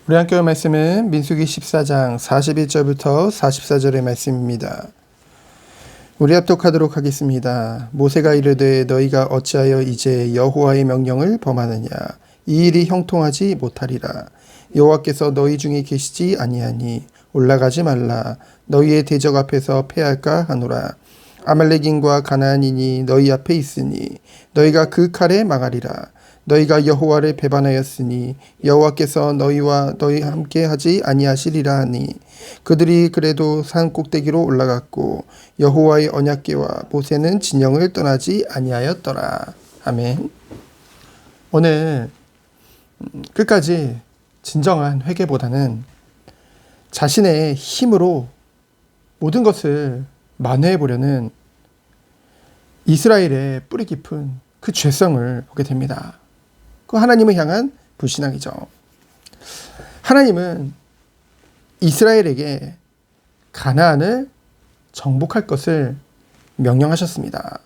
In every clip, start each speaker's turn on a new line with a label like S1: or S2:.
S1: 우리 학교 말씀은 민수기 14장 41절부터 44절의 말씀입니다. 우리 합독하도록 하겠습니다. 모세가 이르되 너희가 어찌하여 이제 여호와의 명령을 범하느냐. 이 일이 형통하지 못하리라. 여호와께서 너희 중에 계시지 아니하니 올라가지 말라. 너희의 대적 앞에서 패할까 하노라. 아말렉인과 가나안인이 너희 앞에 있으니 너희가 그 칼에 망하리라. 너희가 여호와를 배반하였으니 여호와께서 너희와 너희 함께 하지 아니하시리라 하니 그들이 그래도 산 꼭대기로 올라갔고 여호와의 언약궤와 모세는 진영을 떠나지 아니하였더라. 아멘. 오늘 끝까지 진정한 회개보다는 자신의 힘으로 모든 것을 만회해 보려는 이스라엘의 뿌리 깊은 그 죄성을 보게 됩니다. 그 하나님을 향한 불신앙이죠. 하나님은 이스라엘에게 가나안을 정복할 것을 명령하셨습니다.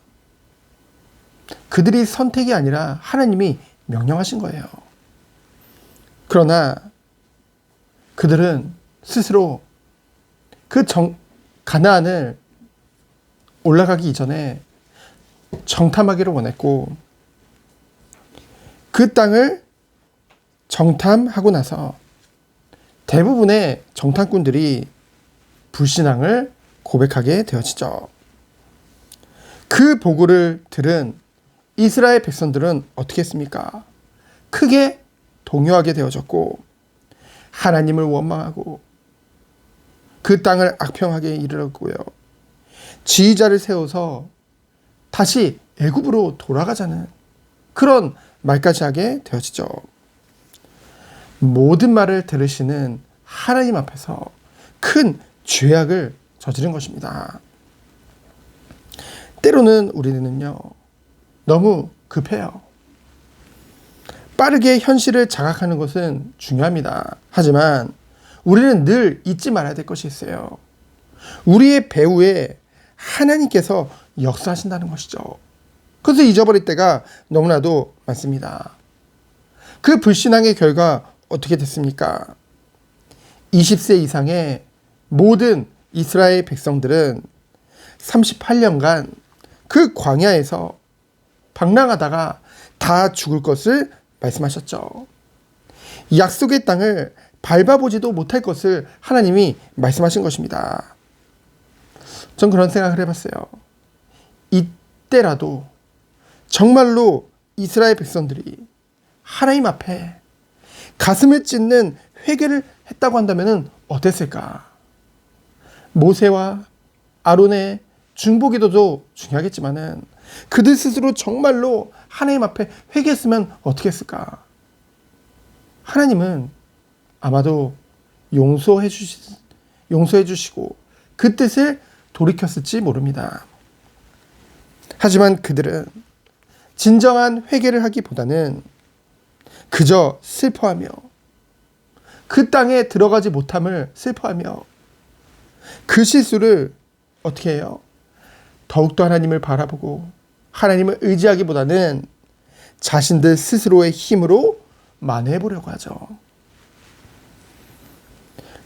S1: 그들이 선택이 아니라 하나님이 명령하신 거예요. 그러나 그들은 스스로 그 가나안을 올라가기 이전에 정탐하기를 원했고 그 땅을 정탐하고 나서 대부분의 정탐꾼들이 불신앙을 고백하게 되어지죠. 그 보고를 들은 이스라엘 백성들은 어떻게 했습니까? 크게 동요하게 되어졌고 하나님을 원망하고 그 땅을 악평하게 이르렀고요. 지휘자를 세워서 다시 애굽으로 돌아가자는 그런 말까지 하게 되어지죠. 모든 말을 들으시는 하나님 앞에서 큰 죄악을 저지른 것입니다. 때로는 우리는요, 너무 급해요. 빠르게 현실을 자각하는 것은 중요합니다. 하지만 우리는 늘 잊지 말아야 될 것이 있어요. 우리의 배후에 하나님께서 역사하신다는 것이죠. 그것을 잊어버릴 때가 너무나도 많습니다. 그 불신앙의 결과 어떻게 됐습니까? 20세 이상의 모든 이스라엘 백성들은 38년간 그 광야에서 방랑하다가 다 죽을 것을 말씀하셨죠. 약속의 땅을 밟아보지도 못할 것을 하나님이 말씀하신 것입니다. 전 그런 생각을 해봤어요. 이때라도 정말로 이스라엘 백성들이 하나님 앞에 가슴을 찢는 회개를 했다고 한다면 어땠을까? 모세와 아론의 중보기도도 중요하겠지만은 그들 스스로 정말로 하나님 앞에 회개했으면 어떻게 했을까? 하나님은 아마도 용서해 주시고 그 뜻을 돌이켰을지 모릅니다. 하지만 그들은 진정한 회개를 하기보다는 그저 슬퍼하며 그 땅에 들어가지 못함을 슬퍼하며 그 실수를 어떻게 해요? 더욱더 하나님을 바라보고 하나님을 의지하기보다는 자신들 스스로의 힘으로 만회해 보려고 하죠.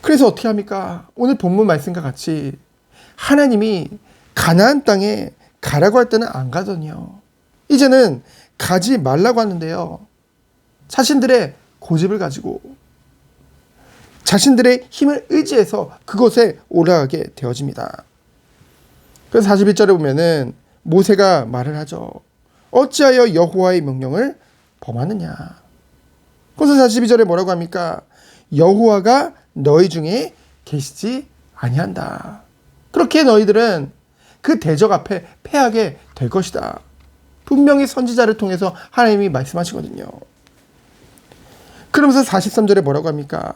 S1: 그래서 어떻게 합니까? 오늘 본문 말씀과 같이 하나님이 가나안 땅에 가라고 할 때는 안 가더니요. 이제는 가지 말라고 하는데요. 자신들의 고집을 가지고 자신들의 힘을 의지해서 그곳에 올라가게 되어집니다. 그래서 41절에 보면은 모세가 말을 하죠. 어찌하여 여호와의 명령을 범하느냐. 그래서 42절에 뭐라고 합니까? 여호와가 너희 중에 계시지 아니한다. 그렇게 너희들은 그 대적 앞에 패하게 될 것이다. 분명히 선지자를 통해서 하나님이 말씀하시거든요. 그러면서 43절에 뭐라고 합니까?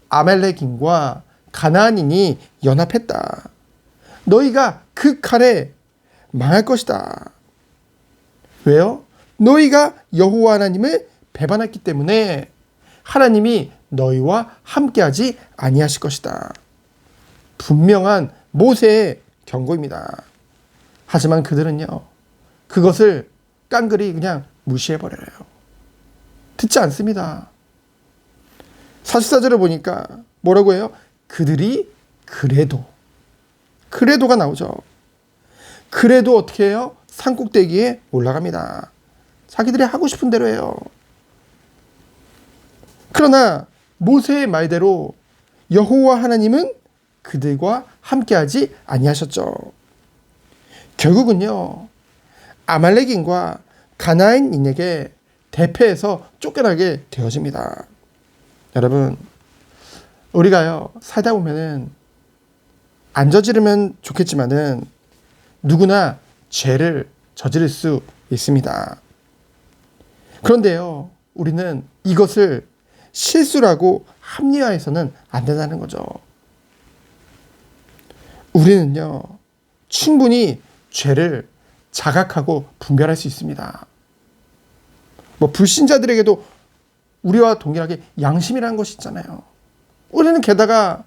S1: 아말렉인과 가나안인이 연합했다. 너희가 그 칼에 망할 것이다. 왜요? 너희가 여호와 하나님을 배반했기 때문에 하나님이 너희와 함께하지 아니하실 것이다. 분명한 모세의 경고입니다. 하지만 그들은요, 그것을 깡그리 그냥 무시해버려요. 듣지 않습니다. 44절을 보니까 뭐라고 해요? 그들이 그래도가 나오죠. 그래도 어떻게 해요? 산꼭대기에 올라갑니다. 자기들이 하고 싶은 대로 해요. 그러나 모세의 말대로 여호와 하나님은 그들과 함께하지 아니하셨죠. 결국은요, 아말렉인과 가나안인에게 대패해서 쫓겨나게 되어집니다. 여러분, 우리가요 살다 보면은 안 저지르면 좋겠지만은 누구나 죄를 저지를 수 있습니다. 그런데요, 우리는 이것을 실수라고 합리화해서는 안 된다는 거죠. 우리는요, 충분히 죄를 자각하고 분별할 수 있습니다. 불신자들에게도 우리와 동일하게 양심이라는 것이 있잖아요. 우리는 게다가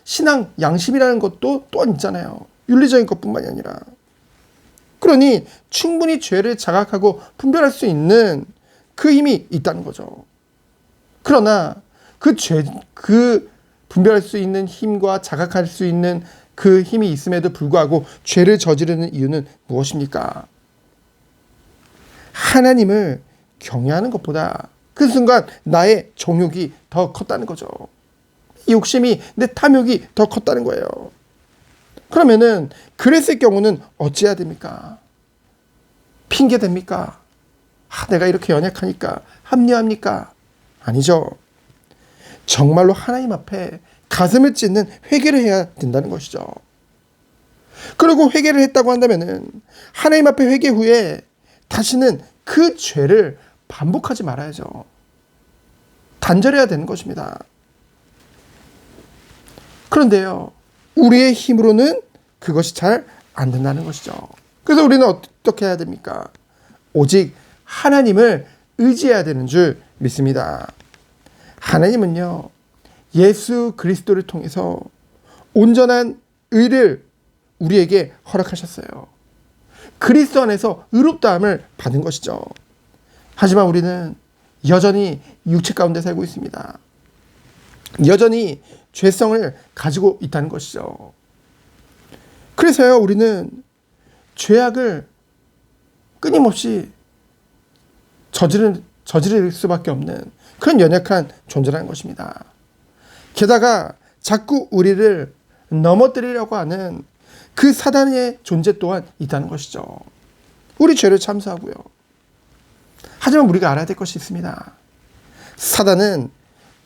S1: 신앙 양심이라는 것도 또한 있잖아요. 윤리적인 것뿐만이 아니라. 그러니 충분히 죄를 자각하고 분별할 수 있는 그 힘이 있다는 거죠. 그러나 그 분별할 수 있는 힘과 자각할 수 있는 그 힘이 있음에도 불구하고 죄를 저지르는 이유는 무엇입니까? 하나님을 경외하는 것보다 그 순간 나의 정욕이 더 컸다는 거죠. 이 욕심이, 내 탐욕이 더 컸다는 거예요. 그러면은 그랬을 경우는 어찌해야 됩니까? 핑계 됩니까? 내가 이렇게 연약하니까 합리합니까? 아니죠. 정말로 하나님 앞에 가슴을 찢는 회개를 해야 된다는 것이죠. 그리고 회개를 했다고 한다면은 하나님 앞에 회개 후에 다시는 그 죄를 반복하지 말아야죠. 단절해야 되는 것입니다. 그런데요, 우리의 힘으로는 그것이 잘 안 된다는 것이죠. 그래서 우리는 어떻게 해야 됩니까? 오직 하나님을 의지해야 되는 줄 믿습니다. 하나님은요, 예수 그리스도를 통해서 온전한 의를 우리에게 허락하셨어요. 그리스도 안에서 의롭다함을 받은 것이죠. 하지만 우리는 여전히 육체 가운데 살고 있습니다. 여전히 죄성을 가지고 있다는 것이죠. 그래서요, 우리는 죄악을 끊임없이 저지를 수밖에 없는 그런 연약한 존재라는 것입니다. 게다가 자꾸 우리를 넘어뜨리려고 하는 그 사단의 존재 또한 있다는 것이죠. 우리 죄를 참수하고요. 하지만 우리가 알아야 될 것이 있습니다. 사단은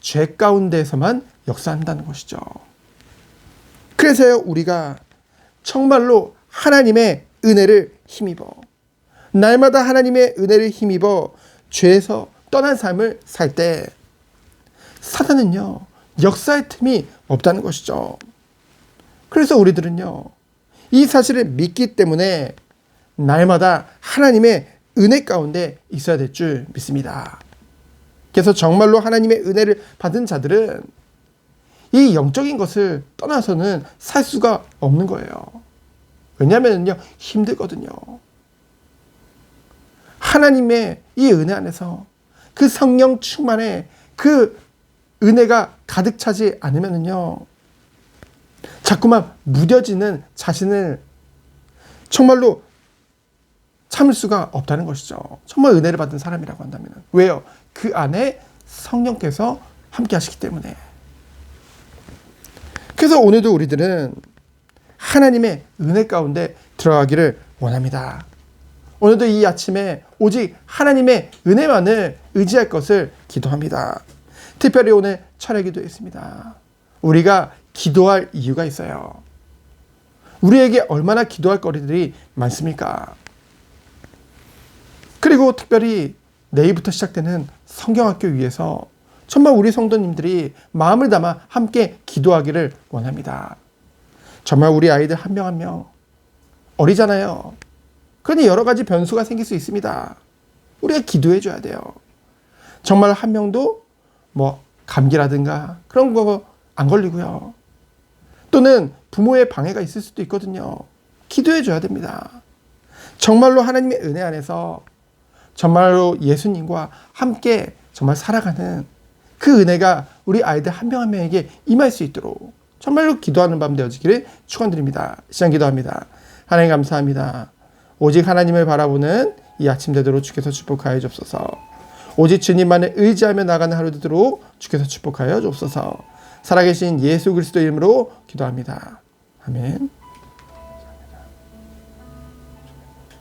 S1: 죄 가운데에서만 역사한다는 것이죠. 그래서요, 우리가 정말로 하나님의 은혜를 힘입어, 날마다 하나님의 은혜를 힘입어 죄에서 떠난 삶을 살 때 사단은요, 역사의 틈이 없다는 것이죠. 그래서 우리들은요, 이 사실을 믿기 때문에 날마다 하나님의 은혜 가운데 있어야 될 줄 믿습니다. 그래서 정말로 하나님의 은혜를 받은 자들은 이 영적인 것을 떠나서는 살 수가 없는 거예요. 왜냐하면요, 힘들거든요. 하나님의 이 은혜 안에서 그 성령 충만에 그 은혜가 가득 차지 않으면요, 자꾸만 무뎌지는 자신을 정말로 참을 수가 없다는 것이죠. 정말 은혜를 받은 사람이라고 한다면. 왜요? 그 안에 성령께서 함께 하시기 때문에. 그래서 오늘도 우리들은 하나님의 은혜 가운데 들어가기를 원합니다. 오늘도 이 아침에 오직 하나님의 은혜만을 의지할 것을 기도합니다. 특별히 오늘 철야 기도했습니다. 우리가 기도할 이유가 있어요. 우리에게 얼마나 기도할 거리들이 많습니까? 그리고 특별히 내일부터 시작되는 성경학교 위해서 정말 우리 성도님들이 마음을 담아 함께 기도하기를 원합니다. 정말 우리 아이들 한 명 한 명 어리잖아요. 그러니 여러 가지 변수가 생길 수 있습니다. 우리가 기도해 줘야 돼요. 정말 한 명도 감기라든가 그런 거 안 걸리고요. 또는 부모의 방해가 있을 수도 있거든요. 기도해 줘야 됩니다. 정말로 하나님의 은혜 안에서 정말로 예수님과 함께 정말 살아가는 그 은혜가 우리 아이들 한 명 한 명에게 임할 수 있도록 정말로 기도하는 밤 되어지기를 축원드립니다. 시간 기도합니다. 하나님 감사합니다. 오직 하나님을 바라보는 이 아침 되도록 주께서 축복하여 주옵소서. 오직 주님만을 의지하며 나가는 하루 되도록 주께서 축복하여 주옵소서. 살아계신 예수 그리스도 이름으로 기도합니다. 아멘.